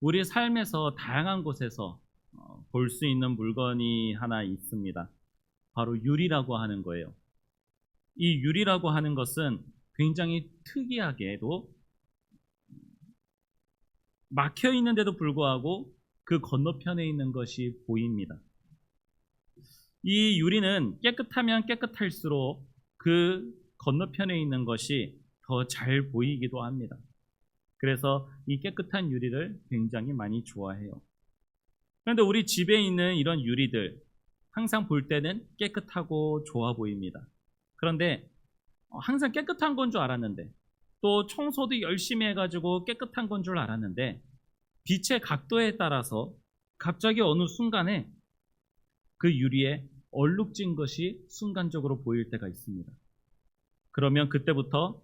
우리 삶에서 다양한 곳에서 볼 수 있는 물건이 하나 있습니다. 바로 유리라고 하는 거예요. 이 유리라고 하는 것은 굉장히 특이하게도 막혀 있는데도 불구하고 그 건너편에 있는 것이 보입니다. 이 유리는 깨끗하면 깨끗할수록 그 건너편에 있는 것이 더 잘 보이기도 합니다. 그래서 이 깨끗한 유리를 굉장히 많이 좋아해요. 그런데 우리 집에 있는 이런 유리들 항상 볼 때는 깨끗하고 좋아 보입니다. 그런데 항상 깨끗한 건 줄 알았는데, 또 청소도 열심히 해가지고 깨끗한 건 줄 알았는데, 빛의 각도에 따라서 갑자기 어느 순간에 그 유리에 얼룩진 것이 순간적으로 보일 때가 있습니다. 그러면 그때부터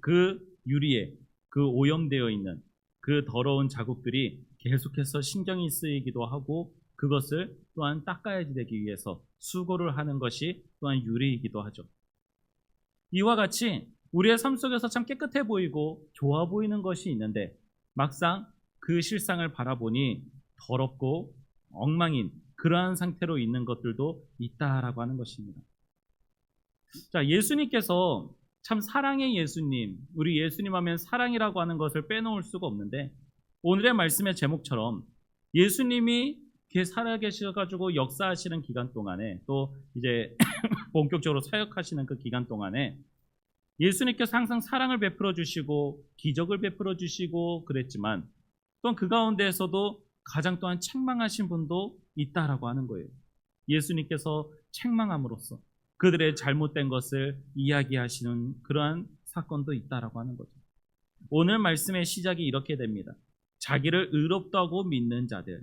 그 유리에 그 오염되어 있는 그 더러운 자국들이 계속해서 신경이 쓰이기도 하고, 그것을 또한 닦아야지 되기 위해서 수고를 하는 것이 또한 유리이기도 하죠. 이와 같이 우리의 삶 속에서 참 깨끗해 보이고 좋아 보이는 것이 있는데, 막상 그 실상을 바라보니 더럽고 엉망인 그러한 상태로 있는 것들도 있다라고 하는 것입니다. 자, 예수님께서 참 사랑의 예수님, 우리 예수님 하면 사랑이라고 하는 것을 빼놓을 수가 없는데, 오늘의 말씀의 제목처럼 예수님이 살아계셔가지고 역사하시는 기간 동안에, 또 이제 본격적으로 사역하시는 그 기간 동안에 예수님께서 항상 사랑을 베풀어 주시고 기적을 베풀어 주시고 그랬지만, 또한 그 가운데에서도 가장 또한 책망하신 분도 있다라고 하는 거예요. 예수님께서 책망함으로써 그들의 잘못된 것을 이야기하시는 그러한 사건도 있다라고 하는 거죠. 오늘 말씀의 시작이 이렇게 됩니다. 자기를 의롭다고 믿는 자들,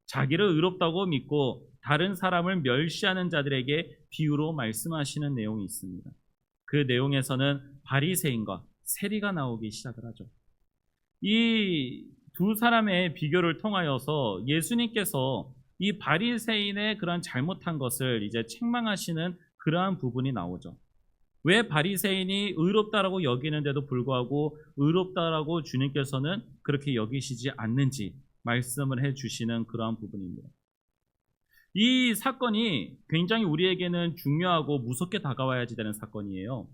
자기를 의롭다고 믿고 다른 사람을 멸시하는 자들에게 비유로 말씀하시는 내용이 있습니다. 그 내용에서는 바리새인과 세리가 나오기 시작을 하죠. 이 두 사람의 비교를 통하여서 예수님께서 이 바리새인의 그런 잘못한 것을 이제 책망하시는 그러한 부분이 나오죠. 왜 바리새인이 의롭다라고 여기는데도 불구하고 의롭다라고 주님께서는 그렇게 여기시지 않는지 말씀을 해주시는 그러한 부분입니다. 이 사건이 굉장히 우리에게는 중요하고 무섭게 다가와야지 되는 사건이에요.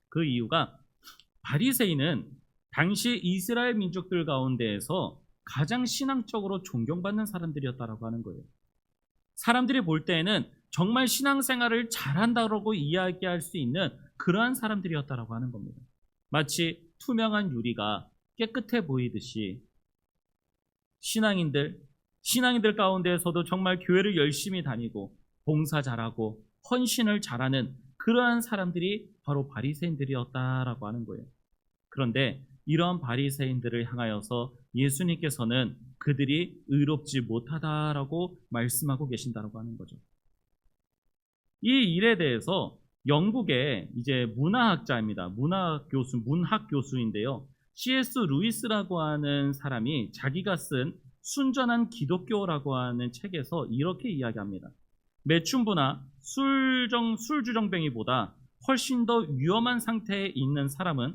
그 이유가 바리새인은 당시 이스라엘 민족들 가운데에서 가장 신앙적으로 존경받는 사람들이었다라고 하는 거예요. 사람들이 볼 때에는 정말 신앙생활을 잘한다고 이야기할 수 있는 그러한 사람들이었다라고 하는 겁니다. 마치 투명한 유리가 깨끗해 보이듯이 신앙인들 가운데에서도 정말 교회를 열심히 다니고 봉사 잘하고 헌신을 잘하는 그러한 사람들이 바로 바리새인들이었다라고 하는 거예요. 그런데 이러한 바리새인들을 향하여서 예수님께서는 그들이 의롭지 못하다라고 말씀하고 계신다라고 하는 거죠. 이 일에 대해서 영국의 이제 문화학자입니다. 문학 교수인데요. C.S. 루이스라고 하는 사람이 자기가 쓴 순전한 기독교라고 하는 책에서 이렇게 이야기합니다. 매춘부나 술주정뱅이보다 훨씬 더 위험한 상태에 있는 사람은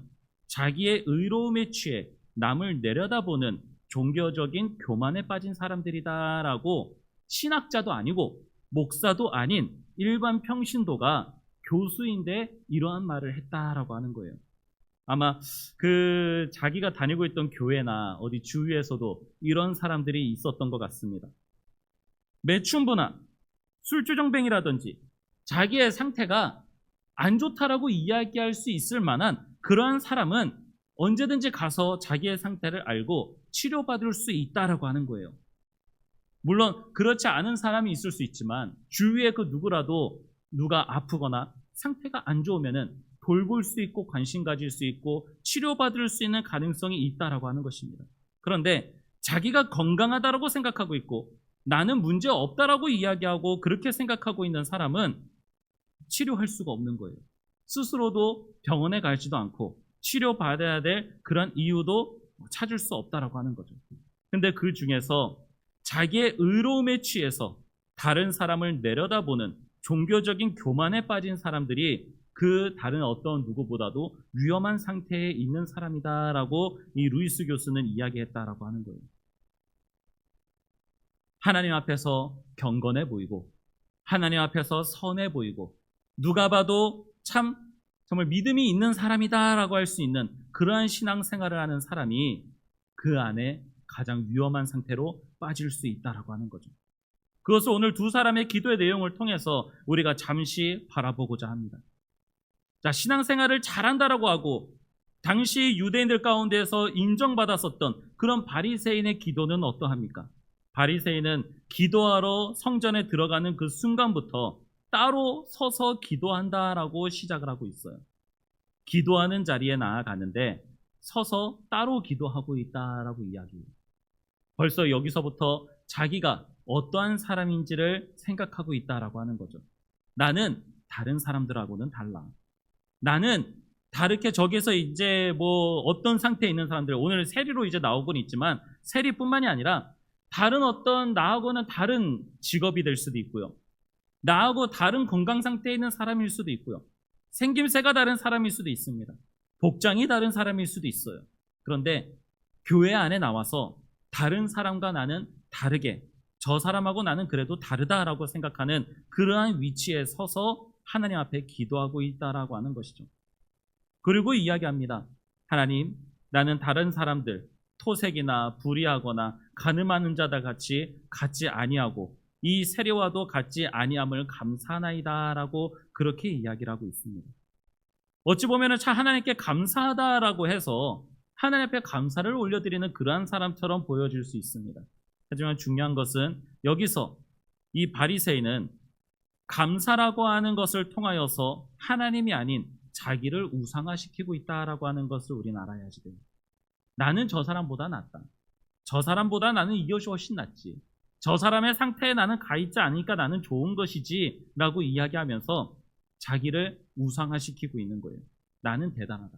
자기의 의로움에 취해 남을 내려다보는 종교적인 교만에 빠진 사람들이다라고, 신학자도 아니고 목사도 아닌 일반 평신도가 교수인데 이러한 말을 했다라고 하는 거예요. 아마 그 자기가 다니고 있던 교회나 어디 주위에서도 이런 사람들이 있었던 것 같습니다. 매춘부나 술주정뱅이라든지 자기의 상태가 안 좋다라고 이야기할 수 있을 만한 그러한 사람은 언제든지 가서 자기의 상태를 알고 치료받을 수 있다라고 하는 거예요. 물론 그렇지 않은 사람이 있을 수 있지만 주위에 그 누구라도 누가 아프거나 상태가 안 좋으면은 돌볼 수 있고 관심 가질 수 있고 치료받을 수 있는 가능성이 있다라고 하는 것입니다. 그런데 자기가 건강하다라고 생각하고 있고 나는 문제 없다라고 이야기하고 그렇게 생각하고 있는 사람은 치료할 수가 없는 거예요. 스스로도 병원에 가지도 않고 치료받아야 될 그런 이유도 찾을 수 없다라고 하는 거죠. 근데 그 중에서 자기의 의로움에 취해서 다른 사람을 내려다보는 종교적인 교만에 빠진 사람들이 그 다른 어떤 누구보다도 위험한 상태에 있는 사람이다라고 이 루이스 교수는 이야기했다라고 하는 거예요. 하나님 앞에서 경건해 보이고 하나님 앞에서 선해 보이고 누가 봐도 참 정말 믿음이 있는 사람이다라고 할 수 있는 그러한 신앙생활을 하는 사람이 그 안에 가장 위험한 상태로 빠질 수 있다라고 하는 거죠. 그것을 오늘 두 사람의 기도의 내용을 통해서 우리가 잠시 바라보고자 합니다. 자, 신앙생활을 잘한다라고 하고 당시 유대인들 가운데서 인정받았었던 그런 바리새인의 기도는 어떠합니까? 바리새인은 기도하러 성전에 들어가는 그 순간부터 따로 서서 기도한다라고 시작을 하고 있어요. 기도하는 자리에 나아가는데 서서 따로 기도하고 있다라고 이야기해요. 벌써 여기서부터 자기가 어떠한 사람인지를 생각하고 있다라고 하는 거죠. 나는 다른 사람들하고는 달라. 나는 다르게 저기서 이제 뭐 어떤 상태에 있는 사람들, 오늘 세리로 이제 나오곤 있지만 세리뿐만이 아니라 다른 어떤 나하고는 다른 직업이 될 수도 있고요. 나하고 다른 건강 상태에 있는 사람일 수도 있고요. 생김새가 다른 사람일 수도 있습니다. 복장이 다른 사람일 수도 있어요. 그런데 교회 안에 나와서 다른 사람과 나는 다르게, 저 사람하고 나는 그래도 다르다라고 생각하는 그러한 위치에 서서 하나님 앞에 기도하고 있다라고 하는 것이죠. 그리고 이야기합니다. 하나님, 나는 다른 사람들, 토색이나 불의하거나 가늠하는 자다 같지 아니하고 이 세례와도 같지 아니함을 감사하나이다라고 그렇게 이야기를 하고 있습니다. 어찌 보면 참 하나님께 감사하다라고 해서 하나님 앞에 감사를 올려드리는 그러한 사람처럼 보여질 수 있습니다. 하지만 중요한 것은 여기서 이 바리새인은 감사라고 하는 것을 통하여서 하나님이 아닌 자기를 우상화시키고 있다라고 하는 것을 우리는 알아야지 돼요. 나는 저 사람보다 낫다. 저 사람보다 나는 이것이 훨씬 낫지. 저 사람의 상태에 나는 가 있지 않으니까 나는 좋은 것이지 라고 이야기하면서 자기를 우상화시키고 있는 거예요. 나는 대단하다.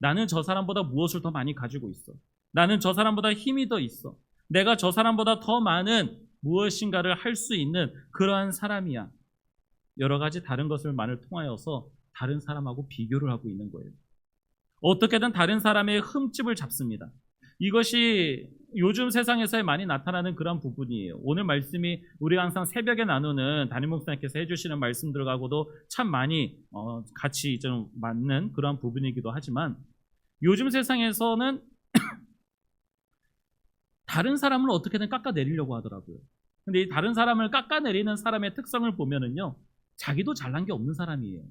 나는 저 사람보다 무엇을 더 많이 가지고 있어. 나는 저 사람보다 힘이 더 있어. 내가 저 사람보다 더 많은 무엇인가를 할 수 있는 그러한 사람이야. 여러 가지 다른 것을만을 통하여서 다른 사람하고 비교를 하고 있는 거예요. 어떻게든 다른 사람의 흠집을 잡습니다. 이것이 요즘 세상에서 많이 나타나는 그런 부분이에요. 오늘 말씀이 우리가 항상 새벽에 나누는 담임 목사님께서 해주시는 말씀들하고도 참 많이 같이 좀 맞는 그런 부분이기도 하지만 요즘 세상에서는 다른 사람을 어떻게든 깎아내리려고 하더라고요. 근데 이 다른 사람을 깎아내리는 사람의 특성을 보면은요, 자기도 잘난 게 없는 사람이에요.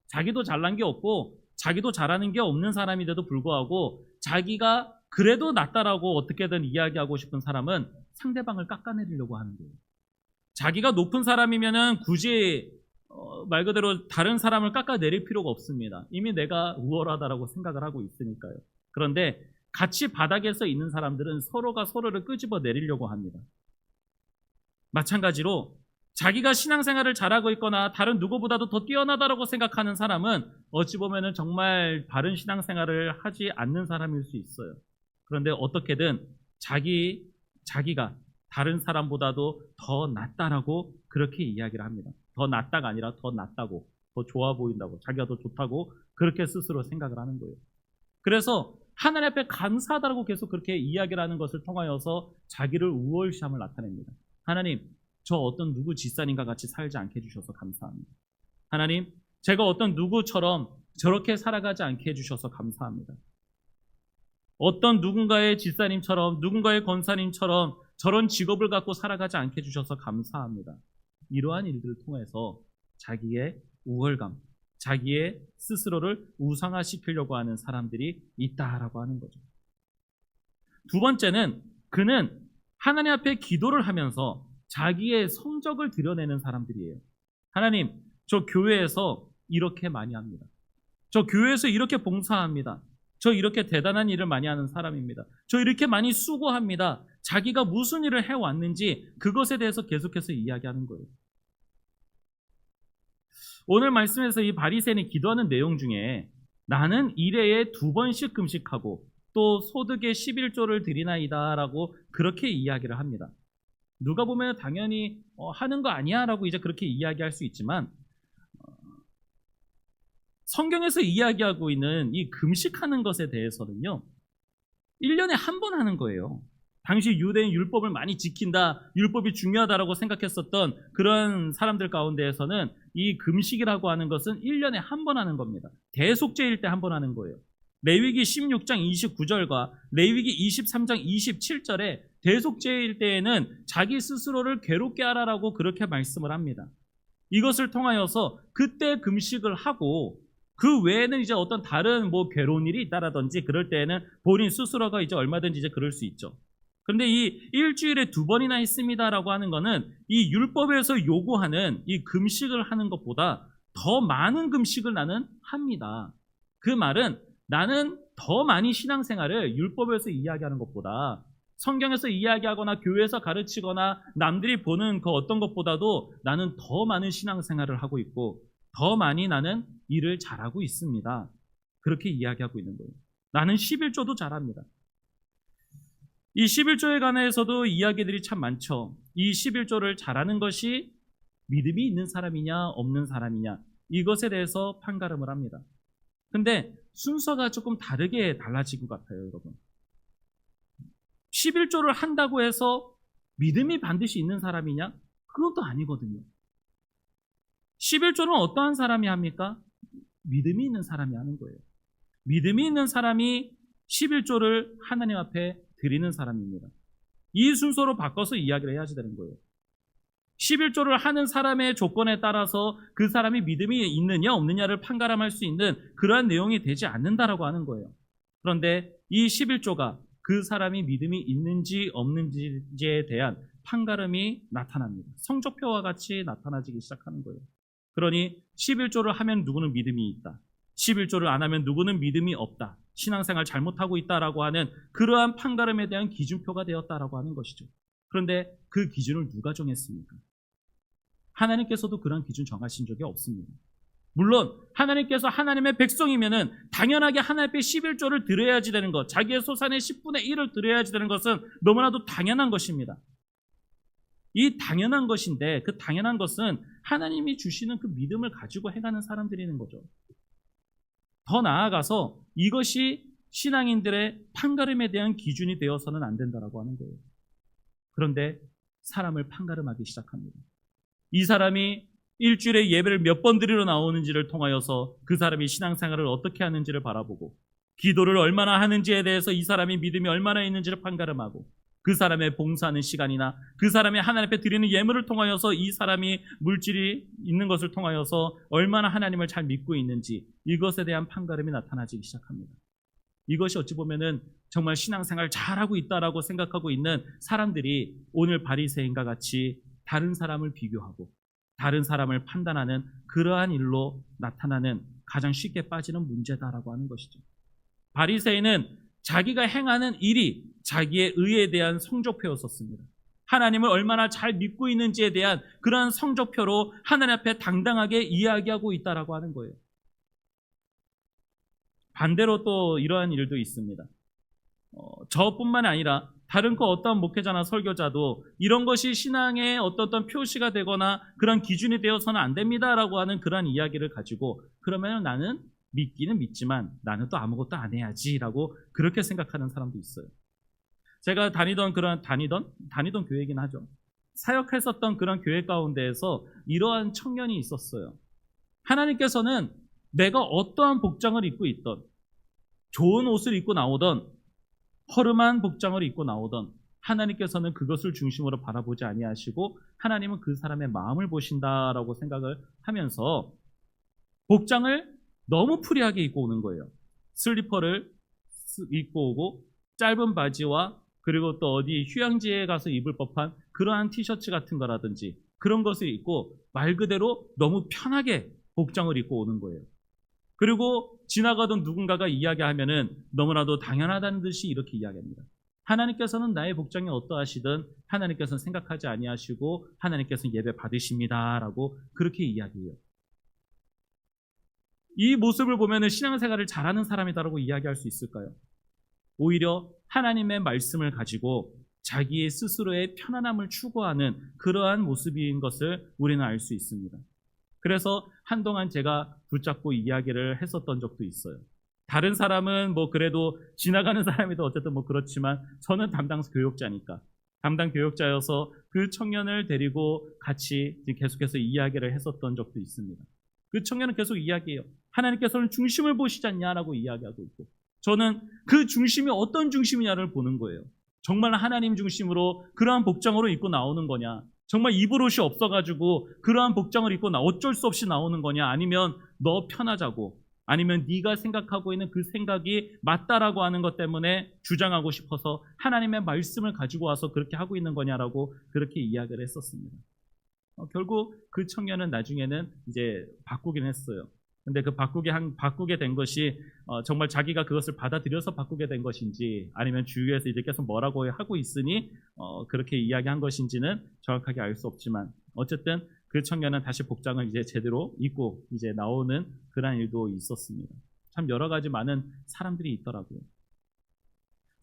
자기도 잘난 게 없고 자기도 잘하는 게 없는 사람인데도 불구하고 자기가 그래도 낫다라고 어떻게든 이야기하고 싶은 사람은 상대방을 깎아내리려고 하는 거예요. 자기가 높은 사람이면은 굳이 말 그대로 다른 사람을 깎아내릴 필요가 없습니다. 이미 내가 우월하다라고 생각을 하고 있으니까요. 그런데 같이 바닥에서 있는 사람들은 서로가 서로를 끄집어 내리려고 합니다. 마찬가지로 자기가 신앙생활을 잘하고 있거나 다른 누구보다도 더 뛰어나다라고 생각하는 사람은 어찌 보면은 정말 바른 신앙생활을 하지 않는 사람일 수 있어요. 그런데 어떻게든 자기가 다른 사람보다도 더 낫다라고 그렇게 이야기를 합니다. 더 낫다가 아니라 더 낫다고, 더 좋아 보인다고, 자기가 더 좋다고 그렇게 스스로 생각을 하는 거예요. 그래서 하나님 앞에 감사하다라고 계속 그렇게 이야기를 하는 것을 통하여서 자기를 우월시함을 나타냅니다. 하나님, 저 어떤 누구 집사님과 같이 살지 않게 해주셔서 감사합니다. 하나님, 제가 어떤 누구처럼 저렇게 살아가지 않게 해주셔서 감사합니다. 어떤 누군가의 집사님처럼, 누군가의 권사님처럼 저런 직업을 갖고 살아가지 않게 해주셔서 감사합니다. 이러한 일들을 통해서 자기의 우월감, 자기의 스스로를 우상화시키려고 하는 사람들이 있다라고 하는 거죠. 두 번째는 그는 하나님 앞에 기도를 하면서 자기의 성적을 드러내는 사람들이에요. 하나님, 저 교회에서 이렇게 많이 합니다. 저 교회에서 이렇게 봉사합니다. 저 이렇게 대단한 일을 많이 하는 사람입니다. 저 이렇게 많이 수고합니다. 자기가 무슨 일을 해왔는지 그것에 대해서 계속해서 이야기하는 거예요. 오늘 말씀에서 이 바리새인이 기도하는 내용 중에 나는 1회에 2번씩 금식하고 또 소득의 11조를 드리나이다 라고 그렇게 이야기를 합니다. 누가 보면 당연히 하는 거 아니야 라고 이제 그렇게 이야기할 수 있지만 성경에서 이야기하고 있는 이 금식하는 것에 대해서는요, 1년에 한 번 하는 거예요. 당시 유대인 율법을 많이 지킨다, 율법이 중요하다라고 생각했었던 그런 사람들 가운데에서는 이 금식이라고 하는 것은 1년에 한 번 하는 겁니다. 대속죄일 때 한 번 하는 거예요. 레위기 16장 29절과 레위기 23장 27절에 대속죄일 때에는 자기 스스로를 괴롭게 하라라고 그렇게 말씀을 합니다. 이것을 통하여서 그때 금식을 하고 그 외에는 이제 어떤 다른 괴로운 일이 있다라든지 그럴 때에는 본인 스스로가 이제 얼마든지 이제 그럴 수 있죠. 그런데 이 일주일에 2번이나 있습니다라고 하는 거는 이 율법에서 요구하는 이 금식을 하는 것보다 더 많은 금식을 나는 합니다. 그 말은 나는 더 많이 신앙생활을 율법에서 이야기하는 것보다 성경에서 이야기하거나 교회에서 가르치거나 남들이 보는 그 어떤 것보다도 나는 더 많은 신앙생활을 하고 있고 더 많이 나는 일을 잘하고 있습니다. 그렇게 이야기하고 있는 거예요. 나는 11조도 잘합니다. 이 11조에 관해서도 이야기들이 참 많죠. 이 11조를 잘하는 것이 믿음이 있는 사람이냐 없는 사람이냐 이것에 대해서 판가름을 합니다. 근데 순서가 조금 다르게 달라진 것 같아요, 여러분. 11조를 한다고 해서 믿음이 반드시 있는 사람이냐? 그것도 아니거든요. 11조는 어떠한 사람이 합니까? 믿음이 있는 사람이 하는 거예요. 믿음이 있는 사람이 11조를 하나님 앞에 드리는 사람입니다. 이 순서로 바꿔서 이야기를 해야지 되는 거예요. 11조를 하는 사람의 조건에 따라서 그 사람이 믿음이 있느냐 없느냐를 판가름할 수 있는 그러한 내용이 되지 않는다라고 하는 거예요. 그런데 이 11조가 그 사람이 믿음이 있는지 없는지에 대한 판가름이 나타납니다. 성적표와 같이 나타나기 시작하는 거예요. 그러니 11조를 하면 누구는 믿음이 있다. 11조를 안 하면 누구는 믿음이 없다. 신앙생활 잘못하고 있다라고 하는 그러한 판가름에 대한 기준표가 되었다라고 하는 것이죠. 그런데 그 기준을 누가 정했습니까? 하나님께서도 그런 기준 정하신 적이 없습니다. 물론 하나님께서 하나님의 백성이면은 당연하게 하나님 앞에 11조를 드려야지 되는 것, 자기의 소산의 10분의 1을 드려야지 되는 것은 너무나도 당연한 것입니다. 이 당연한 것인데 그 당연한 것은 하나님이 주시는 그 믿음을 가지고 행하는 사람들이는 거죠. 더 나아가서 이것이 신앙인들의 판가름에 대한 기준이 되어서는 안 된다라고 하는 거예요. 그런데 사람을 판가름하기 시작합니다. 이 사람이 일주일에 예배를 몇 번 드리러 나오는지를 통하여서 그 사람이 신앙생활을 어떻게 하는지를 바라보고 기도를 얼마나 하는지에 대해서 이 사람이 믿음이 얼마나 있는지를 판가름하고 그 사람의 봉사하는 시간이나 그 사람이 하나님 앞에 드리는 예물을 통하여서 이 사람이 물질이 있는 것을 통하여서 얼마나 하나님을 잘 믿고 있는지 이것에 대한 판가름이 나타나기 시작합니다. 이것이 어찌 보면은 정말 신앙생활 잘하고 있다라고 생각하고 있는 사람들이 오늘 바리새인과 같이 다른 사람을 비교하고 다른 사람을 판단하는 그러한 일로 나타나는 가장 쉽게 빠지는 문제다라고 하는 것이죠. 바리새인은 자기가 행하는 일이 자기의 의에 대한 성적표였었습니다. 하나님을 얼마나 잘 믿고 있는지에 대한 그러한 성적표로 하나님 앞에 당당하게 이야기하고 있다라고 하는 거예요. 반대로 또 이러한 일도 있습니다. 저뿐만 아니라 다른 어떤 목회자나 설교자도 이런 것이 신앙의 어떤 표시가 되거나 그런 기준이 되어서는 안 됩니다라고 하는 그런 이야기를 가지고 그러면 나는 믿기는 믿지만 나는 또 아무것도 안 해야지라고 그렇게 생각하는 사람도 있어요. 제가 다니던 교회이긴 하죠. 사역했었던 그런 교회 가운데에서 이러한 청년이 있었어요. 하나님께서는 내가 어떠한 복장을 입고 있던 좋은 옷을 입고 나오던 허름한 복장을 입고 나오던 하나님께서는 그것을 중심으로 바라보지 아니하시고 하나님은 그 사람의 마음을 보신다라고 생각을 하면서 복장을 너무 프리하게 입고 오는 거예요. 슬리퍼를 입고 오고 짧은 바지와 그리고 또 어디 휴양지에 가서 입을 법한 그러한 티셔츠 같은 거라든지 그런 것을 입고 말 그대로 너무 편하게 복장을 입고 오는 거예요. 그리고 지나가던 누군가가 이야기하면은 너무나도 당연하다는 듯이 이렇게 이야기합니다. 하나님께서는 나의 복장이 어떠하시든 하나님께서는 생각하지 아니하시고 하나님께서는 예배 받으십니다라고 그렇게 이야기해요. 이 모습을 보면은 신앙생활을 잘하는 사람이다라고 이야기할 수 있을까요? 오히려 하나님의 말씀을 가지고 자기의 스스로의 편안함을 추구하는 그러한 모습인 것을 우리는 알 수 있습니다. 그래서 한동안 제가 붙잡고 이야기를 했었던 적도 있어요. 다른 사람은 뭐 그래도 지나가는 사람이도 어쨌든 뭐 그렇지만 저는 담당 교육자니까 담당 교육자여서 그 청년을 데리고 같이 계속해서 이야기를 했었던 적도 있습니다. 그 청년은 계속 이야기해요. 하나님께서는 중심을 보시지 않냐라고 이야기하고 있고 저는 그 중심이 어떤 중심이냐를 보는 거예요. 정말 하나님 중심으로 그러한 복장으로 입고 나오는 거냐, 정말 입을 옷이 없어가지고 그러한 복장을 입고 어쩔 수 없이 나오는 거냐, 아니면 너 편하자고, 아니면 네가 생각하고 있는 그 생각이 맞다라고 하는 것 때문에 주장하고 싶어서 하나님의 말씀을 가지고 와서 그렇게 하고 있는 거냐라고 그렇게 이야기를 했었습니다. 결국 그 청년은 나중에는 이제 바꾸긴 했어요. 근데 그 바꾸게 된 것이 정말 자기가 그것을 받아들여서 바꾸게 된 것인지 아니면 주위에서 이제 계속 뭐라고 하고 있으니 그렇게 이야기한 것인지는 정확하게 알 수 없지만 어쨌든 그 청년은 다시 복장을 이제 제대로 입고 이제 나오는 그런 일도 있었습니다. 참 여러 가지 많은 사람들이 있더라고요.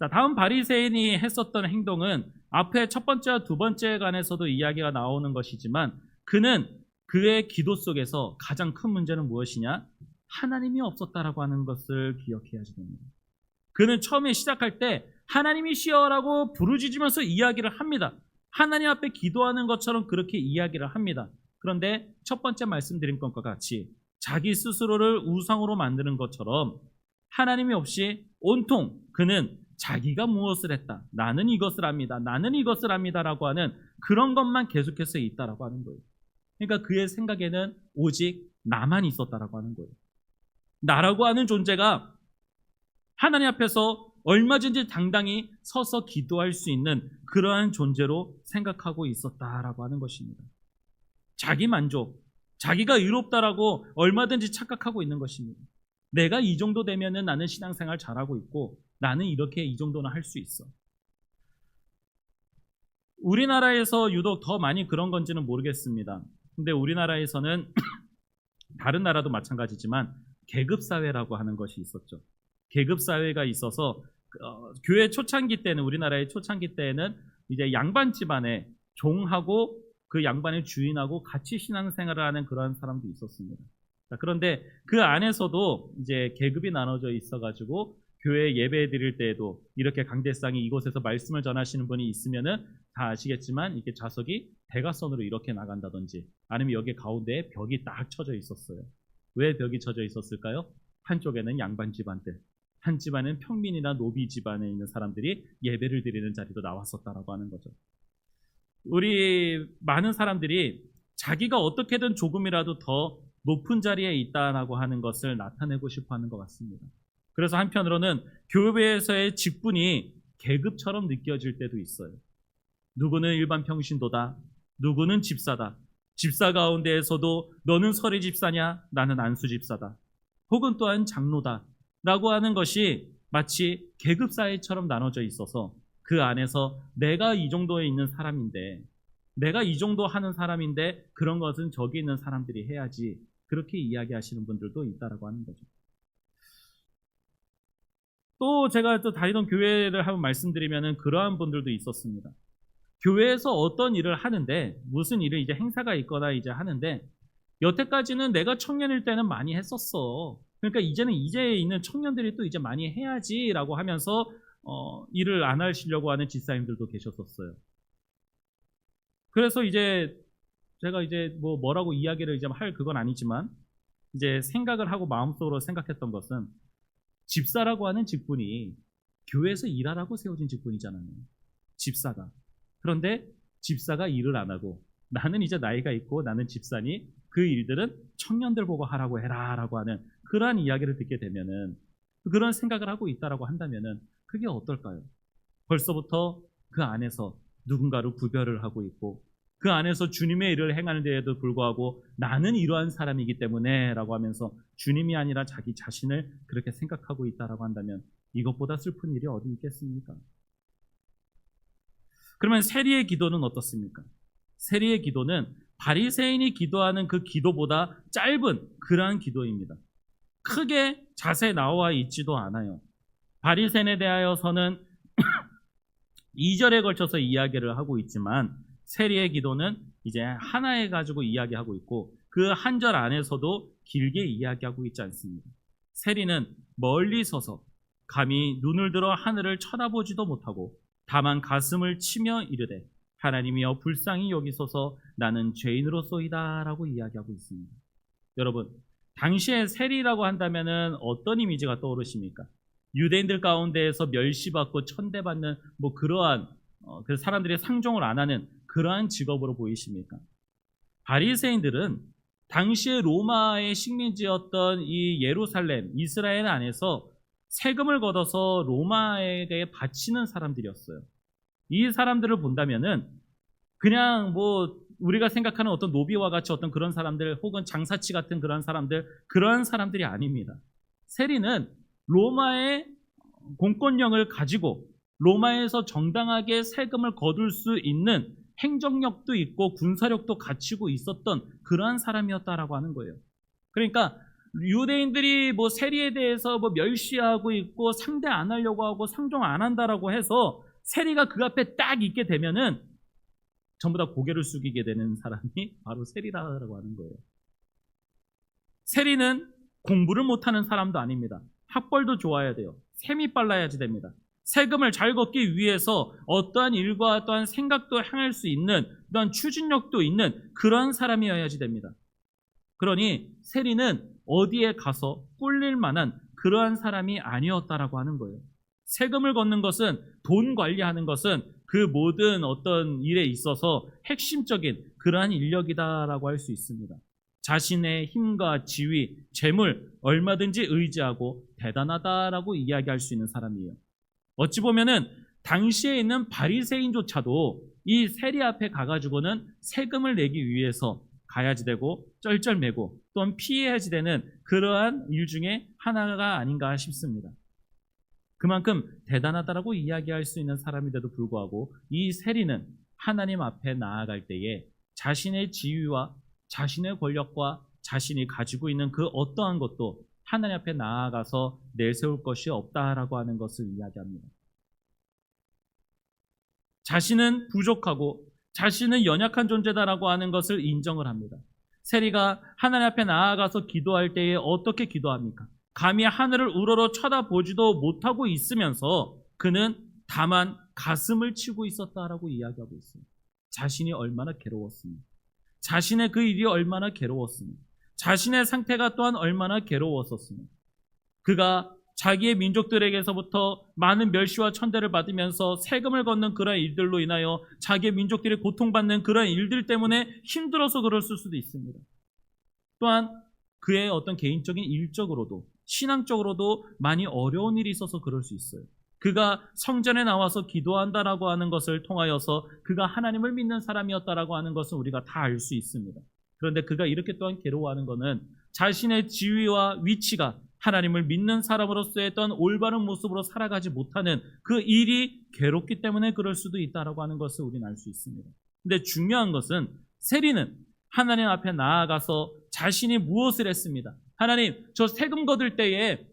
자, 다음 바리새인이 했었던 행동은 앞에 첫 번째와 두 번째에 관해서도 이야기가 나오는 것이지만 그는 그의 기도 속에서 가장 큰 문제는 무엇이냐? 하나님이 없었다라고 하는 것을 기억해야지 됩니다. 그는 처음에 시작할 때 하나님이시여라고 부르짖으면서 이야기를 합니다. 하나님 앞에 기도하는 것처럼 그렇게 이야기를 합니다. 그런데 첫 번째 말씀드린 것과 같이 자기 스스로를 우상으로 만드는 것처럼 하나님이 없이 온통 그는 자기가 무엇을 했다, 나는 이것을 합니다, 나는 이것을 합니다라고 하는 그런 것만 계속해서 있다라고 하는 거예요. 그러니까 그의 생각에는 오직 나만 있었다라고 하는 거예요. 나라고 하는 존재가 하나님 앞에서 얼마든지 당당히 서서 기도할 수 있는 그러한 존재로 생각하고 있었다라고 하는 것입니다. 자기 만족, 자기가 의롭다라고 얼마든지 착각하고 있는 것입니다. 내가 이 정도 되면은 나는 신앙생활 잘하고 있고 나는 이렇게 이 정도는 할 수 있어. 우리나라에서 유독 더 많이 그런 건지는 모르겠습니다. 근데 우리나라에서는 다른 나라도 마찬가지지만 계급사회라고 하는 것이 있었죠. 계급사회가 있어서 교회 초창기 때는, 우리나라의 초창기 때에는 이제 양반 집안에 종하고 그 양반의 주인하고 같이 신앙생활을 하는 그런 사람도 있었습니다. 자, 그런데 그 안에서도 이제 계급이 나눠져 있어가지고 교회 예배 드릴 때에도 이렇게 강대상이 이곳에서 말씀을 전하시는 분이 있으면은 다 아시겠지만 이렇게 좌석이 대각선으로 이렇게 나간다든지 아니면 여기 가운데에 벽이 딱 쳐져 있었어요. 왜 벽이 쳐져 있었을까요? 한쪽에는 양반 집안들, 한 집안은 평민이나 노비 집안에 있는 사람들이 예배를 드리는 자리로 나왔었다라고 하는 거죠. 우리 많은 사람들이 자기가 어떻게든 조금이라도 더 높은 자리에 있다라고 하는 것을 나타내고 싶어 하는 것 같습니다. 그래서 한편으로는 교회에서의 직분이 계급처럼 느껴질 때도 있어요. 누구는 일반 평신도다, 누구는 집사다. 집사 가운데에서도 너는 서리 집사냐, 나는 안수 집사다. 혹은 또한 장로다 라고 하는 것이 마치 계급 사회처럼 나눠져 있어서 그 안에서 내가 이 정도에 있는 사람인데, 내가 이 정도 하는 사람인데 그런 것은 저기 있는 사람들이 해야지, 그렇게 이야기하시는 분들도 있다라고 하는 거죠. 또 제가 또 다니던 교회를 한번 말씀드리면은 그러한 분들도 있었습니다. 교회에서 어떤 일을 하는데, 무슨 일을 이제 행사가 있거나 이제 하는데, 여태까지는 내가 청년일 때는 많이 했었어. 그러니까 이제는 이제 있는 청년들이 또 이제 많이 해야지라고 하면서 일을 안 하시려고 하는 집사님들도 계셨었어요. 그래서 이제 제가 이제 뭐라고 이야기를 이제 할 그건 아니지만 이제 생각을 하고 마음속으로 생각했던 것은, 집사라고 하는 직분이 교회에서 일하라고 세워진 직분이잖아요. 집사가. 그런데 집사가 일을 안 하고 나는 이제 나이가 있고 나는 집사니 그 일들은 청년들 보고 하라고 해라라고 하는 그러한 이야기를 듣게 되면은, 그런 생각을 하고 있다라고 한다면은 그게 어떨까요? 벌써부터 그 안에서 누군가를 구별을 하고 있고 그 안에서 주님의 일을 행하는 데에도 불구하고 나는 이러한 사람이기 때문에 라고 하면서 주님이 아니라 자기 자신을 그렇게 생각하고 있다라고 한다면 이것보다 슬픈 일이 어디 있겠습니까? 그러면 세리의 기도는 어떻습니까? 세리의 기도는 바리새인이 기도하는 그 기도보다 짧은 그러한 기도입니다. 크게 자세히 나와 있지도 않아요. 바리새인에 대하여서는 2절에 걸쳐서 이야기를 하고 있지만 세리의 기도는 이제 하나에 가지고 이야기하고 있고, 그 한 절 안에서도 길게 이야기하고 있지 않습니다. 세리는 멀리 서서 감히 눈을 들어 하늘을 쳐다보지도 못하고 다만 가슴을 치며 이르되 하나님이여 불쌍히 여기소서 나는 죄인으로소이다 라고 이야기하고 있습니다. 여러분, 당시에 세리라고 한다면 어떤 이미지가 떠오르십니까? 유대인들 가운데에서 멸시받고 천대받는 그러한 그 사람들이 상종을 안 하는 그러한 직업으로 보이십니까? 바리새인들은 당시에 로마의 식민지였던 이 예루살렘, 이스라엘 안에서 세금을 걷어서 로마에게 바치는 사람들이었어요. 이 사람들을 본다면은 그냥 우리가 생각하는 어떤 노비와 같이 어떤 그런 사람들 혹은 장사치 같은 그런 사람들, 그런 사람들이 아닙니다. 세리는 로마의 공권력을 가지고 로마에서 정당하게 세금을 거둘 수 있는 행정력도 있고 군사력도 갖추고 있었던 그러한 사람이었다라고 하는 거예요. 그러니까 유대인들이 세리에 대해서 멸시하고 있고 상대 안 하려고 하고 상종 안 한다라고 해서 세리가 그 앞에 딱 있게 되면은 전부 다 고개를 숙이게 되는 사람이 바로 세리라고 하는 거예요. 세리는 공부를 못하는 사람도 아닙니다. 학벌도 좋아야 돼요. 셈이 빨라야지 됩니다. 세금을 잘 걷기 위해서 어떠한 일과 어떠한 생각도 향할 수 있는 어떠한 추진력도 있는 그런 사람이어야지 됩니다. 그러니 세리는 어디에 가서 꿀릴 만한 그러한 사람이 아니었다라고 하는 거예요. 세금을 걷는 것은, 돈 관리하는 것은 그 모든 어떤 일에 있어서 핵심적인 그러한 인력이다라고 할 수 있습니다. 자신의 힘과 지위, 재물 얼마든지 의지하고 대단하다라고 이야기할 수 있는 사람이에요. 어찌 보면은 당시에 있는 바리새인조차도 이 세리 앞에 가가지고는 세금을 내기 위해서 가야지 되고 쩔쩔매고 또한 피해야지 되는 그러한 일 중에 하나가 아닌가 싶습니다. 그만큼 대단하다라고 이야기할 수 있는 사람인데도 불구하고 이 세리는 하나님 앞에 나아갈 때에 자신의 지위와 자신의 권력과 자신이 가지고 있는 그 어떠한 것도 하나님 앞에 나아가서 내세울 것이 없다라고 하는 것을 이야기합니다. 자신은 부족하고 자신은 연약한 존재다라고 하는 것을 인정을 합니다. 세리가 하나님 앞에 나아가서 기도할 때에 어떻게 기도합니까? 감히 하늘을 우러러 쳐다보지도 못하고 있으면서 그는 다만 가슴을 치고 있었다라고 이야기하고 있어요. 자신이 얼마나 괴로웠습니까? 자신의 그 일이 얼마나 괴로웠습니까? 자신의 상태가 또한 얼마나 괴로웠었습니까? 그가 자기의 민족들에게서부터 많은 멸시와 천대를 받으면서 세금을 걷는 그런 일들로 인하여 자기의 민족들이 고통받는 그런 일들 때문에 힘들어서 그랬을 수도 있습니다. 또한 그의 어떤 개인적인 일적으로도 신앙적으로도 많이 어려운 일이 있어서 그럴 수 있어요. 그가 성전에 나와서 기도한다라고 하는 것을 통하여서 그가 하나님을 믿는 사람이었다라고 하는 것은 우리가 다 알 수 있습니다. 그런데 그가 이렇게 또한 괴로워하는 것은 자신의 지위와 위치가 하나님을 믿는 사람으로서의 어떤 올바른 모습으로 살아가지 못하는 그 일이 괴롭기 때문에 그럴 수도 있다라고 하는 것을 우리는 알 수 있습니다. 근데 중요한 것은 세리는 하나님 앞에 나아가서 자신이 무엇을 했습니다. 하나님, 저 세금 거둘 때에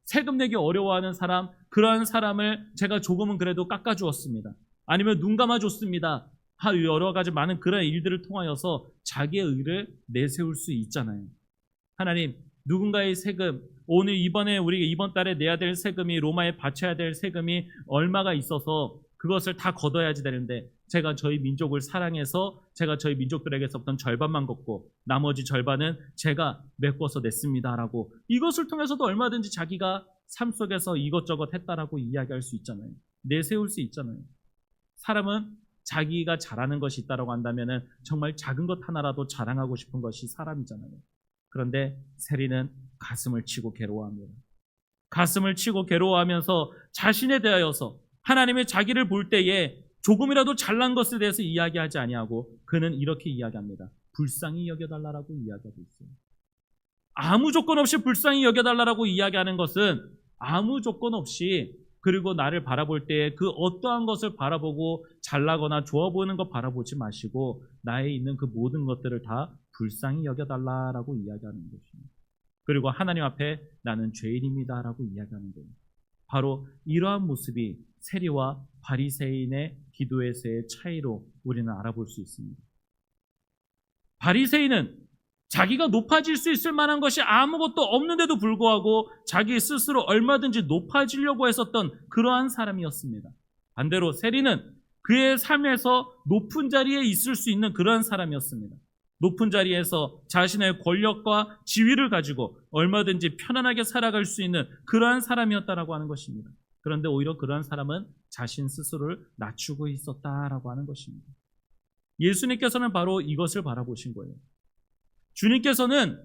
세금 내기 어려워하는 사람, 그러한 사람을 제가 조금은 그래도 깎아주었습니다. 아니면 눈 감아줬습니다. 여러 가지 많은 그런 일들을 통하여서 자기의 의를 내세울 수 있잖아요. 하나님, 누군가의 세금, 이번에 우리 이번 달에 내야 될 세금이, 로마에 바쳐야 될 세금이 얼마가 있어서 그것을 다 걷어야지 되는데 제가 저희 민족을 사랑해서 제가 저희 민족들에게서부터 절반만 걷고 나머지 절반은 제가 메꿔서 냈습니다라고, 이것을 통해서도 얼마든지 자기가 삶 속에서 이것저것 했다라고 이야기할 수 있잖아요. 내세울 수 있잖아요. 사람은 자기가 잘하는 것이 있다라고 한다면 정말 작은 것 하나라도 자랑하고 싶은 것이 사람이잖아요. 그런데 세리는 가슴을 치고 괴로워합니다. 가슴을 치고 괴로워하면서 자신에 대하여서 하나님의 자기를 볼 때에 조금이라도 잘난 것에 대해서 이야기하지 아니하고 그는 이렇게 이야기합니다. 불쌍히 여겨달라고 이야기하고 있어요. 아무 조건 없이 불쌍히 여겨달라고 이야기하는 것은 아무 조건 없이, 그리고 나를 바라볼 때에 그 어떠한 것을 바라보고 잘나거나 좋아 보이는 것 바라보지 마시고 나에 있는 그 모든 것들을 다 불쌍히 여겨달라고 이야기하는 것입니다. 그리고 하나님 앞에 나는 죄인입니다라고 이야기하는 거예요. 바로 이러한 모습이 세리와 바리새인의 기도에서의 차이로 우리는 알아볼 수 있습니다. 바리새인은 자기가 높아질 수 있을 만한 것이 아무것도 없는데도 불구하고 자기 스스로 얼마든지 높아지려고 했었던 그러한 사람이었습니다. 반대로 세리는 그의 삶에서 높은 자리에 있을 수 있는 그러한 사람이었습니다. 높은 자리에서 자신의 권력과 지위를 가지고 얼마든지 편안하게 살아갈 수 있는 그러한 사람이었다라고 하는 것입니다. 그런데 오히려 그러한 사람은 자신 스스로를 낮추고 있었다라고 하는 것입니다. 예수님께서는 바로 이것을 바라보신 거예요. 주님께서는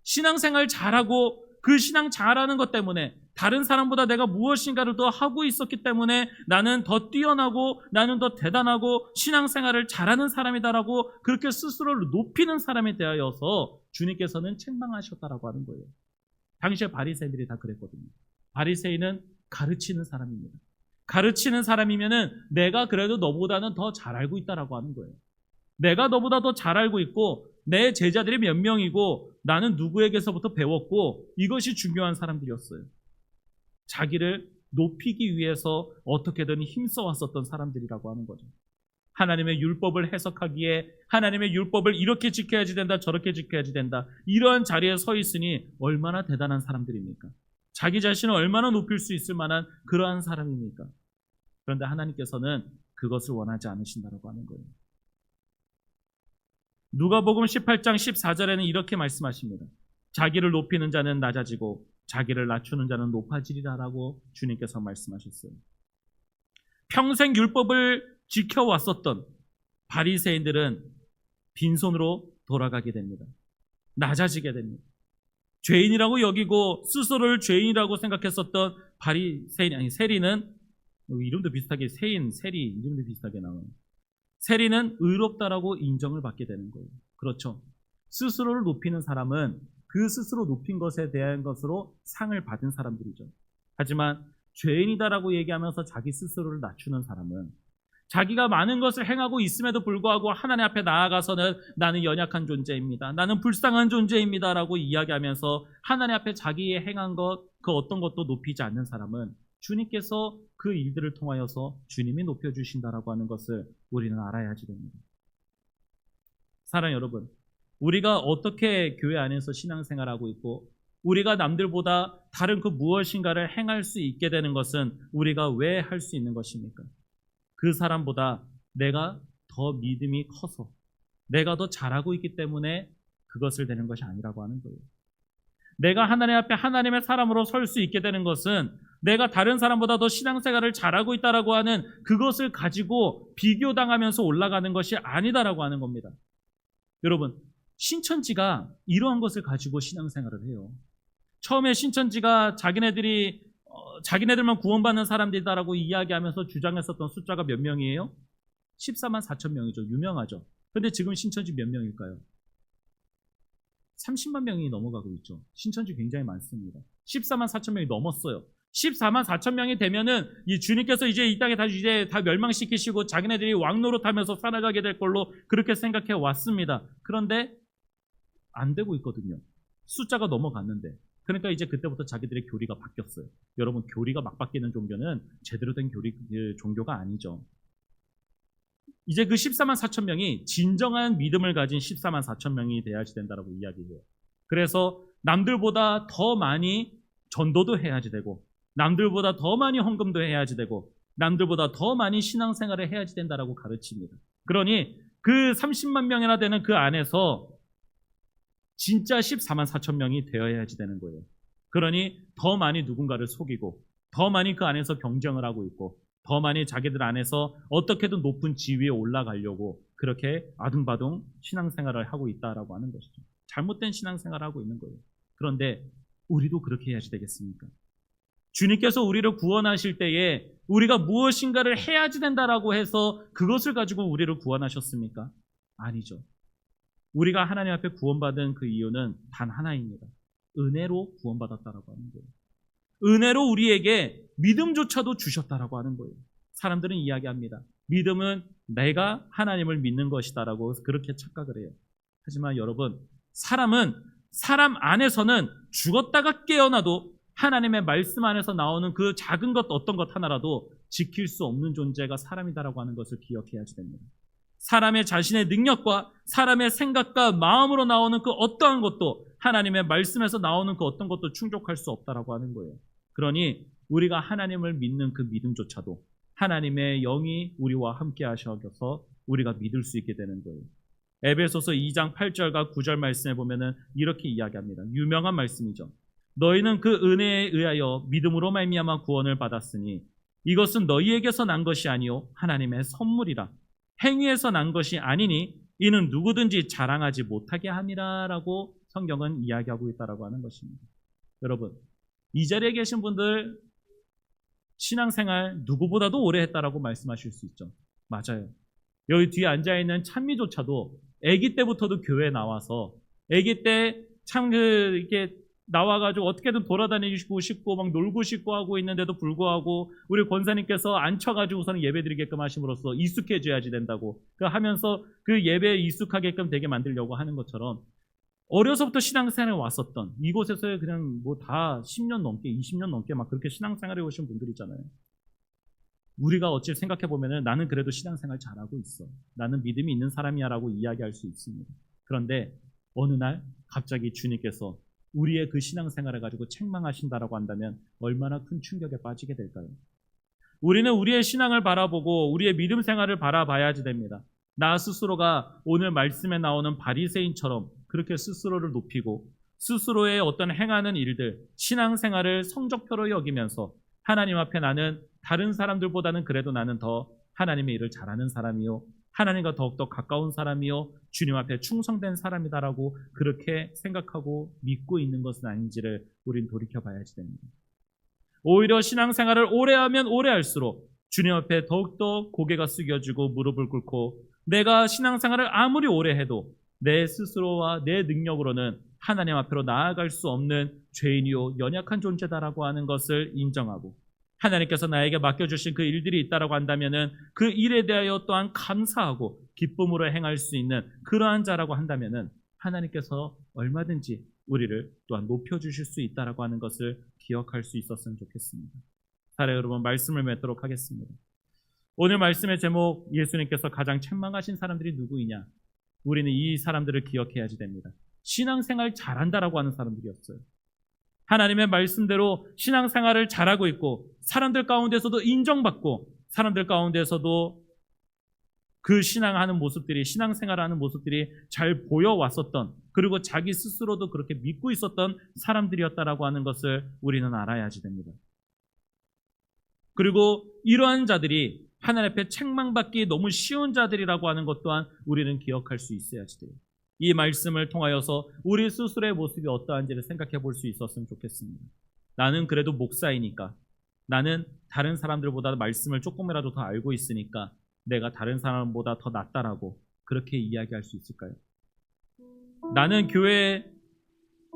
신앙생활 잘하고 그 신앙 잘하는 것 때문에 다른 사람보다 내가 무엇인가를 더 하고 있었기 때문에 나는 더 뛰어나고 나는 더 대단하고 신앙생활을 잘하는 사람이다라고 그렇게 스스로를 높이는 사람에 대하여서 주님께서는 책망하셨다라고 하는 거예요. 당시에 바리새인들이 다 그랬거든요. 바리새인은 가르치는 사람입니다. 가르치는 사람이면은 내가 그래도 너보다는 더 잘 알고 있다라고 하는 거예요. 내가 너보다 더 잘 알고 있고 내 제자들이 몇 명이고 나는 누구에게서부터 배웠고 이것이 중요한 사람들이었어요. 자기를 높이기 위해서 어떻게든 힘써왔었던 사람들이라고 하는 거죠. 하나님의 율법을 해석하기에 하나님의 율법을 이렇게 지켜야지 된다 저렇게 지켜야지 된다 이러한 자리에 서 있으니 얼마나 대단한 사람들입니까? 자기 자신을 얼마나 높일 수 있을 만한 그러한 사람입니까? 그런데 하나님께서는 그것을 원하지 않으신다고 하는 거예요. 누가복음 18장 14절에는 이렇게 말씀하십니다. 자기를 높이는 자는 낮아지고 자기를 낮추는 자는 높아지리라라고 주님께서 말씀하셨어요. 평생 율법을 지켜왔었던 바리새인들은 빈손으로 돌아가게 됩니다. 낮아지게 됩니다. 죄인이라고 여기고 스스로를 죄인이라고 생각했었던 세리는 이름도 비슷하게 세리 이름도 비슷하게 나와요. 세리는 의롭다라고 인정을 받게 되는 거예요. 그렇죠. 스스로를 높이는 사람은 그 스스로 높인 것에 대한 것으로 상을 받은 사람들이죠. 하지만 죄인이다라고 얘기하면서 자기 스스로를 낮추는 사람은 자기가 많은 것을 행하고 있음에도 불구하고 하나님 앞에 나아가서는 나는 연약한 존재입니다. 나는 불쌍한 존재입니다. 라고 이야기하면서 하나님 앞에 자기의 행한 것, 그 어떤 것도 높이지 않는 사람은 주님께서 그 일들을 통하여서 주님이 높여주신다라고 하는 것을 우리는 알아야지 됩니다. 사랑하는 여러분, 우리가 어떻게 교회 안에서 신앙생활하고 있고 우리가 남들보다 다른 그 무엇인가를 행할 수 있게 되는 것은 우리가 왜 할 수 있는 것입니까? 그 사람보다 내가 더 믿음이 커서 내가 더 잘하고 있기 때문에 그것을 되는 것이 아니라고 하는 거예요. 내가 하나님 앞에 하나님의 사람으로 설 수 있게 되는 것은 내가 다른 사람보다 더 신앙생활을 잘하고 있다라고 하는 그것을 가지고 비교당하면서 올라가는 것이 아니다라고 하는 겁니다. 여러분, 신천지가 이러한 것을 가지고 신앙생활을 해요. 처음에 신천지가 자기네들만 구원받는 사람들이다라고 이야기하면서 주장했었던 숫자가 몇 명이에요? 14만 4천 명이죠. 유명하죠. 그런데 지금 신천지 몇 명일까요? 30만 명이 넘어가고 있죠. 신천지 굉장히 많습니다. 14만 4천 명이 넘었어요. 14만 4천 명이 되면은 이 주님께서 이제 이 땅에 이제 다 멸망시키시고 자기네들이 왕노릇하면서 살아가게 될 걸로 그렇게 생각해 왔습니다. 그런데 안 되고 있거든요. 숫자가 넘어갔는데. 그러니까 이제 그때부터 자기들의 교리가 바뀌었어요. 여러분, 교리가 막 바뀌는 종교는 제대로 된 종교가 아니죠. 이제 그 14만 4천 명이 진정한 믿음을 가진 14만 4천 명이 돼야지 된다라고 이야기해요. 그래서 남들보다 더 많이 전도도 해야지 되고 남들보다 더 많이 헌금도 해야지 되고 남들보다 더 많이 신앙생활을 해야지 된다라고 가르칩니다. 그러니 그 30만 명이나 되는 그 안에서 진짜 14만 4천 명이 되어야지 되는 거예요. 그러니 더 많이 누군가를 속이고 더 많이 그 안에서 경쟁을 하고 있고 더 많이 자기들 안에서 어떻게든 높은 지위에 올라가려고 그렇게 아둥바둥 신앙생활을 하고 있다라고 하는 것이죠. 잘못된 신앙생활을 하고 있는 거예요. 그런데 우리도 그렇게 해야지 되겠습니까? 주님께서 우리를 구원하실 때에 우리가 무엇인가를 해야지 된다라고 해서 그것을 가지고 우리를 구원하셨습니까? 아니죠. 우리가 하나님 앞에 구원받은 그 이유는 단 하나입니다. 은혜로 구원받았다라고 하는 거예요. 은혜로 우리에게 믿음조차도 주셨다라고 하는 거예요. 사람들은 이야기합니다. 믿음은 내가 하나님을 믿는 것이다라고 그렇게 착각을 해요. 하지만 여러분, 사람은 사람 안에서는 죽었다가 깨어나도 하나님의 말씀 안에서 나오는 그 작은 것 어떤 것 하나라도 지킬 수 없는 존재가 사람이다라고 하는 것을 기억해야지 됩니다. 사람의 자신의 능력과 사람의 생각과 마음으로 나오는 그 어떠한 것도 하나님의 말씀에서 나오는 그 어떤 것도 충족할 수 없다라고 하는 거예요. 그러니 우리가 하나님을 믿는 그 믿음조차도 하나님의 영이 우리와 함께 하셔서 우리가 믿을 수 있게 되는 거예요. 에베소서 2장 8절과 9절 말씀에 보면은 이렇게 이야기합니다. 유명한 말씀이죠. 너희는 그 은혜에 의하여 믿음으로 말미암아 구원을 받았으니 이것은 너희에게서 난 것이 아니요 하나님의 선물이라. 행위에서 난 것이 아니니 이는 누구든지 자랑하지 못하게 함이라라고 성경은 이야기하고 있다라고 하는 것입니다. 여러분, 이 자리에 계신 분들 신앙생활 누구보다도 오래 했다라고 말씀하실 수 있죠. 맞아요. 여기 뒤에 앉아있는 찬미조차도 아기 때부터도 교회에 나와서 아기 때 참 이렇게 나와가지고 어떻게든 돌아다니고 싶고 막 놀고 싶고 하고 있는데도 불구하고 우리 권사님께서 앉혀가지고서는 예배드리게끔 하심으로써 익숙해져야지 된다고 하면서 그 예배에 익숙하게끔 되게 만들려고 하는 것처럼 어려서부터 신앙생활에 왔었던 이곳에서 그냥 뭐 다 10년 넘게 20년 넘게 막 그렇게 신앙생활에 오신 분들이잖아요. 우리가 어찌 생각해 보면은 나는 그래도 신앙생활 잘하고 있어. 나는 믿음이 있는 사람이야라고 이야기할 수 있습니다. 그런데 어느 날 갑자기 주님께서 우리의 그 신앙생활을 가지고 책망하신다라고 한다면 얼마나 큰 충격에 빠지게 될까요? 우리는 우리의 신앙을 바라보고 우리의 믿음 생활을 바라봐야지 됩니다. 나 스스로가 오늘 말씀에 나오는 바리새인처럼 그렇게 스스로를 높이고 스스로의 어떤 행하는 일들, 신앙생활을 성적표로 여기면서 하나님 앞에 나는 다른 사람들보다는 그래도 나는 더 하나님의 일을 잘하는 사람이요, 하나님과 더욱더 가까운 사람이요, 주님 앞에 충성된 사람이다라고 그렇게 생각하고 믿고 있는 것은 아닌지를 우린 돌이켜봐야지 됩니다. 오히려 신앙생활을 오래 하면 오래 할수록 주님 앞에 더욱더 고개가 숙여지고 무릎을 꿇고 내가 신앙생활을 아무리 오래 해도 내 스스로와 내 능력으로는 하나님 앞으로 나아갈 수 없는 죄인이요 연약한 존재다라고 하는 것을 인정하고 하나님께서 나에게 맡겨주신 그 일들이 있다라고 한다면은 그 일에 대하여 또한 감사하고 기쁨으로 행할 수 있는 그러한 자라고 한다면은 하나님께서 얼마든지 우리를 또한 높여주실 수 있다라고 하는 것을 기억할 수 있었으면 좋겠습니다. 사랑하는 여러분, 말씀을 맺도록 하겠습니다. 오늘 말씀의 제목, 예수님께서 가장 책망하신 사람들이 누구이냐? 우리는 이 사람들을 기억해야지 됩니다. 신앙생활 잘한다라고 하는 사람들이었어요. 하나님의 말씀대로 신앙생활을 잘하고 있고 사람들 가운데서도 인정받고 사람들 가운데서도 그 신앙하는 모습들이 신앙생활하는 모습들이 잘 보여왔었던 그리고 자기 스스로도 그렇게 믿고 있었던 사람들이었다라고 하는 것을 우리는 알아야지 됩니다. 그리고 이러한 자들이 하나님 앞에 책망받기 너무 쉬운 자들이라고 하는 것 또한 우리는 기억할 수 있어야지 돼요. 이 말씀을 통하여서 우리 스스로의 모습이 어떠한지를 생각해 볼 수 있었으면 좋겠습니다. 나는 그래도 목사이니까, 나는 다른 사람들보다 말씀을 조금이라도 더 알고 있으니까 내가 다른 사람보다 더 낫다라고 그렇게 이야기할 수 있을까요? 나는 교회에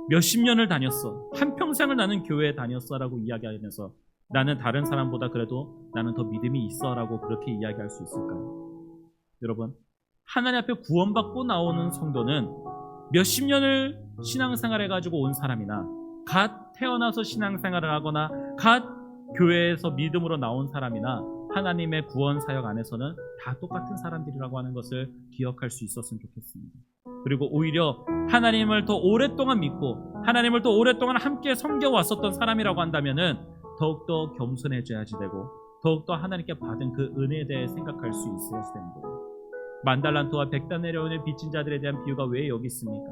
몇십 년을 다녔어, 한평생을 나는 교회에 다녔어라고 이야기하면서 나는 다른 사람보다 그래도 나는 더 믿음이 있어라고 그렇게 이야기할 수 있을까요? 여러분, 하나님 앞에 구원받고 나오는 성도는 몇십 년을 신앙생활 해가지고 온 사람이나 갓 태어나서 신앙생활을 하거나 갓 교회에서 믿음으로 나온 사람이나 하나님의 구원 사역 안에서는 다 똑같은 사람들이라고 하는 것을 기억할 수 있었으면 좋겠습니다. 그리고 오히려 하나님을 더 오랫동안 믿고 하나님을 더 오랫동안 함께 섬겨왔었던 사람이라고 한다면은 더욱더 겸손해져야지 되고 더욱더 하나님께 받은 그 은혜에 대해 생각할 수 있어야 되는 거예요. 만달란트와 백단네론의 빚진 자들에 대한 비유가 왜 여기 있습니까?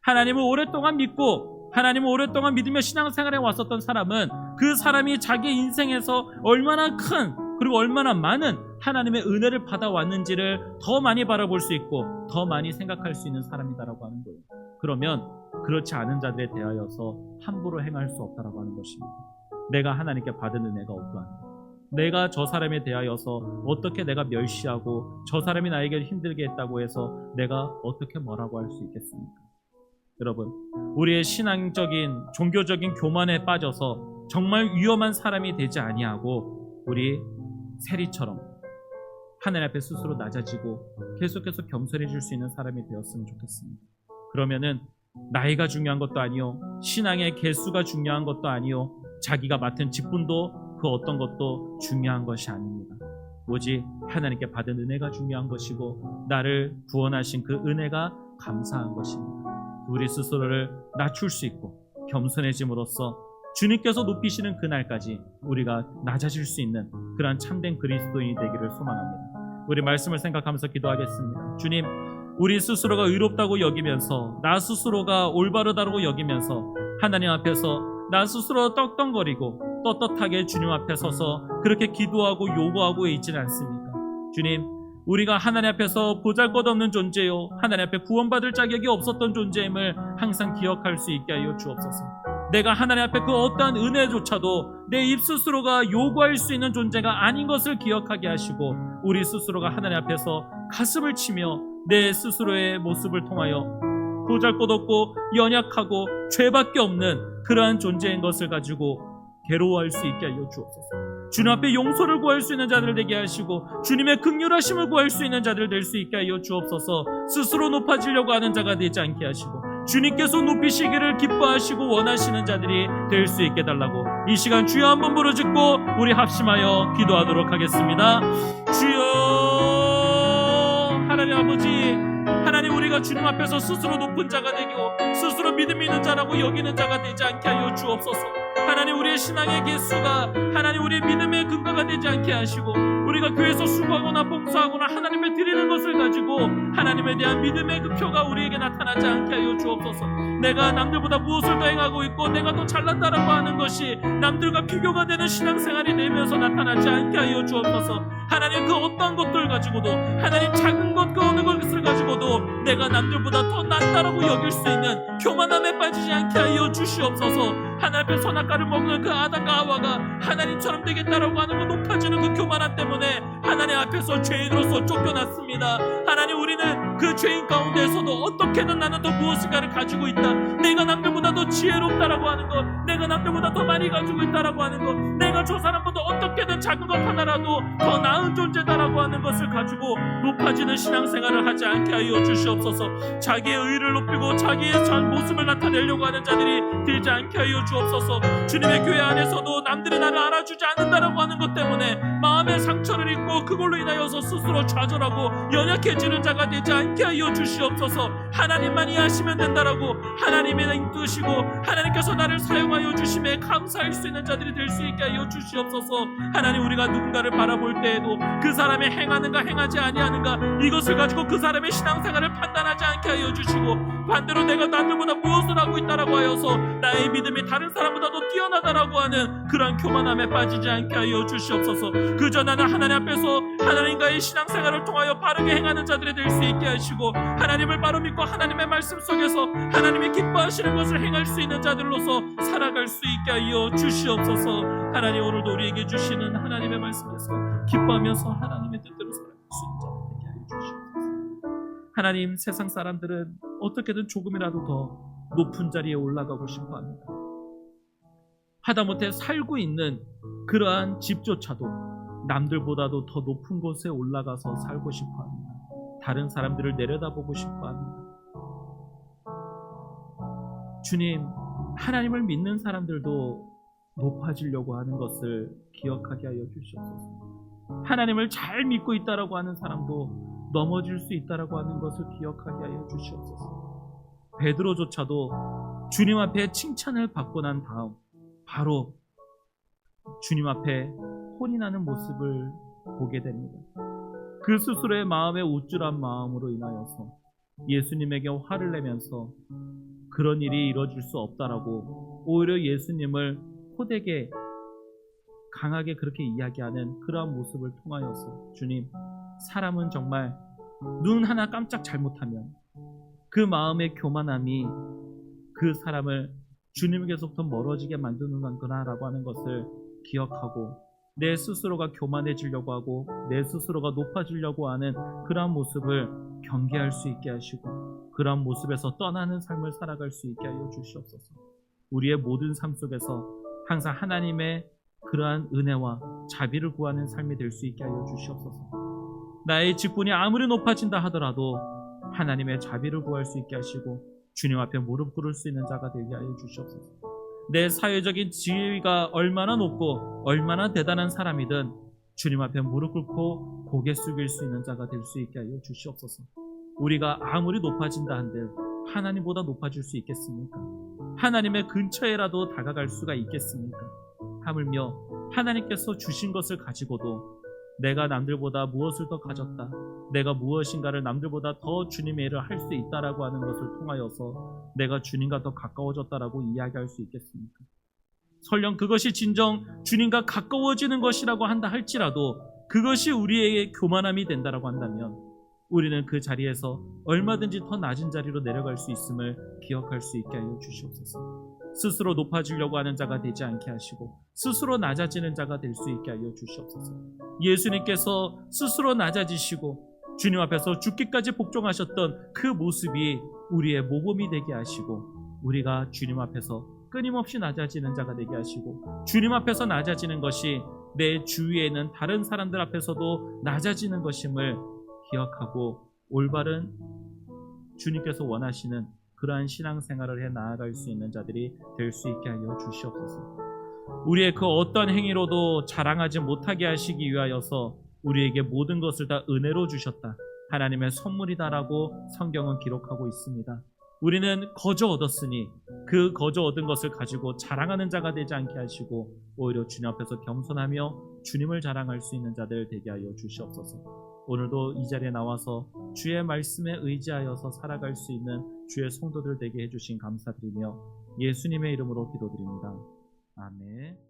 하나님을 오랫동안 믿고 하나님을 오랫동안 믿으며 신앙생활에 왔었던 사람은 그 사람이 자기 인생에서 얼마나 큰 그리고 얼마나 많은 하나님의 은혜를 받아왔는지를 더 많이 바라볼 수 있고 더 많이 생각할 수 있는 사람이다라고 하는 거예요. 그러면 그렇지 않은 자들에 대하여서 함부로 행할 수 없다라고 하는 것입니다. 내가 하나님께 받은 은혜가 어떠한가? 내가 저 사람에 대하여서 어떻게 내가 멸시하고 저 사람이 나에게 힘들게 했다고 해서 내가 어떻게 뭐라고 할 수 있겠습니까? 여러분, 우리의 신앙적인 종교적인 교만에 빠져서 정말 위험한 사람이 되지 아니하고 우리 세리처럼 하나님 앞에 스스로 낮아지고 계속해서 겸손해질 수 있는 사람이 되었으면 좋겠습니다. 그러면은 나이가 중요한 것도 아니요, 신앙의 개수가 중요한 것도 아니요, 자기가 맡은 직분도 그 어떤 것도 중요한 것이 아닙니다. 오직 하나님께 받은 은혜가 중요한 것이고 나를 구원하신 그 은혜가 감사한 것입니다. 우리 스스로를 낮출 수 있고 겸손해짐으로써 주님께서 높이시는 그날까지 우리가 낮아질 수 있는 그러한 참된 그리스도인이 되기를 소망합니다. 우리 말씀을 생각하면서 기도하겠습니다. 주님, 우리 스스로가 의롭다고 여기면서 나 스스로가 올바르다고 여기면서 하나님 앞에서 나 스스로 떡덩거리고 떳떳하게 주님 앞에 서서 그렇게 기도하고 요구하고 있지는 않습니까? 주님, 우리가 하나님 앞에서 보잘것없는 존재요, 하나님 앞에 구원받을 자격이 없었던 존재임을 항상 기억할 수 있게 하여 주옵소서. 내가 하나님 앞에 그 어떠한 은혜조차도 내 입 스스로가 요구할 수 있는 존재가 아닌 것을 기억하게 하시고 우리 스스로가 하나님 앞에서 가슴을 치며 내 스스로의 모습을 통하여 보잘것없고 연약하고 죄밖에 없는 그러한 존재인 것을 가지고 괴로워할 수 있게 하여 주옵소서. 주님 앞에 용서를 구할 수 있는 자들 되게 하시고 주님의 긍휼하심을 구할 수 있는 자들 될 수 있게 하여 주옵소서. 스스로 높아지려고 하는 자가 되지 않게 하시고 주님께서 높이시기를 기뻐하시고 원하시는 자들이 될 수 있게 달라고 이 시간 주여 한번 부르짖고 우리 합심하여 기도하도록 하겠습니다. 주여 하나님 아버지, 하나님, 우리가 주님 앞에서 스스로 높은 자가 되고 스스로 믿음 있는 자라고 여기는 자가 되지 않게 하여 주옵소서. 하나님, 우리의 신앙의 개수가 하나님 우리의 믿음의 근거가 되지 않게 하시고 우리가 교회에서 수고하거나 봉사하거나 하나님의 드리는 것을 가지고 하나님에 대한 믿음의 그 표가 우리에게 나타나지 않게 하여 주옵소서. 내가 남들보다 무엇을 더 행하고 있고 내가 더 잘났다라고 하는 것이 남들과 비교가 되는 신앙생활이 되면서 나타나지 않게 하여 주옵소서. 하나님, 그 어떠한 것들 가지고도 하나님 작은 것 그 어느 것을 가지고도 내가 남들보다 더 낫다라고 여길 수 있는 교만함에 빠지지 않게 하여 주시옵소서. 하나님 앞에 선악과를 먹는 그 아담과 하와가 하나님처럼 되겠다라고 하는 그 높아지는 그 교만함 때문에 하나님 앞에서 죄인으로서 쫓겨났습니다. 하나님, 우리는 그 죄인 가운데에서도 어떻게든 나는 더 무엇인가를 가지고 있다, 내가 남들보다 더 지혜롭다라고 하는 것, 내가 남들보다 더 많이 가지고 있다라고 하는 것, 내가 저 사람보다 어떻게든 작은 것 하나라도 더 나은 존재다라고 하는 것을 가지고 높아지는 신앙생활을 하지 않게 하여 주시옵소서. 자기의 의를 높이고 자기의 모습을 나타내려고 하는 자들이 되지 않게 하여 주옵소서. 주님의 교회 안에서도 남들이 나를 알아주지 않는다라고 하는 것 때문에 마음의 상처를 입고 그걸로 인하여서 스스로 좌절하고 연약해지는 자가 되지 않게 하여 주시옵소서. 하나님만이 하시면 된다라고 하나님의 뜻이고 하나님께서 나를 사용하여 주심에 감사할 수 있는 자들이 될 수 있게 하여 주시옵소서. 하나님, 우리가 누군가를 바라볼 때에도 그 사람이 행하는가 행하지 아니하는가 이것을 가지고 그 사람의 신앙생활을 판단하지 않게 하여 주시고 반대로 내가 남들보다 무엇을 하고 있다라고 하여서 나의 믿음이 다른 사람보다 더 뛰어나다라고 하는 그러한 교만함에 빠지지 않게 하여 주시옵소서. 그저 나는 하나님 앞에서 하나님과의 신앙생활을 통하여 바르게 행하는 자들이 될 수 있게 하시고 하나님을 바로 믿고 하나님의 말씀 속에서 하나님이 기뻐하시는 것을 행할 수 있는 자들로서 살아갈 수 있게 하여 주시옵소서. 하나님, 오늘도 우리에게 주시는 하나님의 말씀에서 기뻐하면서 하나님의 뜻대로 살아갈 수 있는 자들 되게 하여 주시옵소서. 하나님, 세상 사람들은 어떻게든 조금이라도 더 높은 자리에 올라가고 싶어합니다. 하다못해 살고 있는 그러한 집조차도 남들보다도 더 높은 곳에 올라가서 살고 싶어합니다. 다른 사람들을 내려다보고 싶어합니다. 주님, 하나님을 믿는 사람들도 높아지려고 하는 것을 기억하게 하여 주시옵소서. 하나님을 잘 믿고 있다라고 하는 사람도 넘어질 수 있다라고 하는 것을 기억하게 하여 주시옵소서. 베드로조차도 주님 앞에 칭찬을 받고 난 다음 바로 주님 앞에 혼이 나는 모습을 보게 됩니다. 그 스스로의 마음의 우쭐한 마음으로 인하여서 예수님에게 화를 내면서 그런 일이 이루어질 수 없다라고 오히려 예수님을 호되게 강하게 그렇게 이야기하는 그러한 모습을 통하여서 주님, 사람은 정말 눈 하나 깜짝 잘못하면 그 마음의 교만함이 그 사람을 주님께서부터 멀어지게 만드는 거구나라고 하는 것을 기억하고 내 스스로가 교만해지려고 하고 내 스스로가 높아지려고 하는 그러한 모습을 경계할 수 있게 하시고 그러한 모습에서 떠나는 삶을 살아갈 수 있게 하여 주시옵소서. 우리의 모든 삶 속에서 항상 하나님의 그러한 은혜와 자비를 구하는 삶이 될 수 있게 하여 주시옵소서. 나의 직분이 아무리 높아진다 하더라도 하나님의 자비를 구할 수 있게 하시고 주님 앞에 무릎 꿇을 수 있는 자가 되게 하여 주시옵소서. 내 사회적인 지위가 얼마나 높고 얼마나 대단한 사람이든 주님 앞에 무릎 꿇고 고개 숙일 수 있는 자가 될 수 있게 하여 주시옵소서. 우리가 아무리 높아진다 한들 하나님보다 높아질 수 있겠습니까? 하나님의 근처에라도 다가갈 수가 있겠습니까? 하물며 하나님께서 주신 것을 가지고도 내가 남들보다 무엇을 더 가졌다, 내가 무엇인가를 남들보다 더 주님의 일을 할 수 있다라고 하는 것을 통하여서 내가 주님과 더 가까워졌다라고 이야기할 수 있겠습니까? 설령 그것이 진정 주님과 가까워지는 것이라고 한다 할지라도 그것이 우리에게 교만함이 된다라고 한다면 우리는 그 자리에서 얼마든지 더 낮은 자리로 내려갈 수 있음을 기억할 수 있게 하여 주시옵소서. 스스로 높아지려고 하는 자가 되지 않게 하시고 스스로 낮아지는 자가 될 수 있게 하여 주시옵소서. 예수님께서 스스로 낮아지시고 주님 앞에서 죽기까지 복종하셨던 그 모습이 우리의 모범이 되게 하시고 우리가 주님 앞에서 끊임없이 낮아지는 자가 되게 하시고 주님 앞에서 낮아지는 것이 내 주위에 있는 다른 사람들 앞에서도 낮아지는 것임을 기억하고 올바른 주님께서 원하시는 그러한 신앙생활을 해 나아갈 수 있는 자들이 될 수 있게 하여 주시옵소서. 우리의 그 어떤 행위로도 자랑하지 못하게 하시기 위하여서 우리에게 모든 것을 다 은혜로 주셨다, 하나님의 선물이다라고 성경은 기록하고 있습니다. 우리는 거저 얻었으니 그 거저 얻은 것을 가지고 자랑하는 자가 되지 않게 하시고 오히려 주님 앞에서 겸손하며 주님을 자랑할 수 있는 자들 되게 하여 주시옵소서. 오늘도 이 자리에 나와서 주의 말씀에 의지하여서 살아갈 수 있는 주의 성도들 되게 해주신 감사드리며 예수님의 이름으로 기도드립니다. 아멘.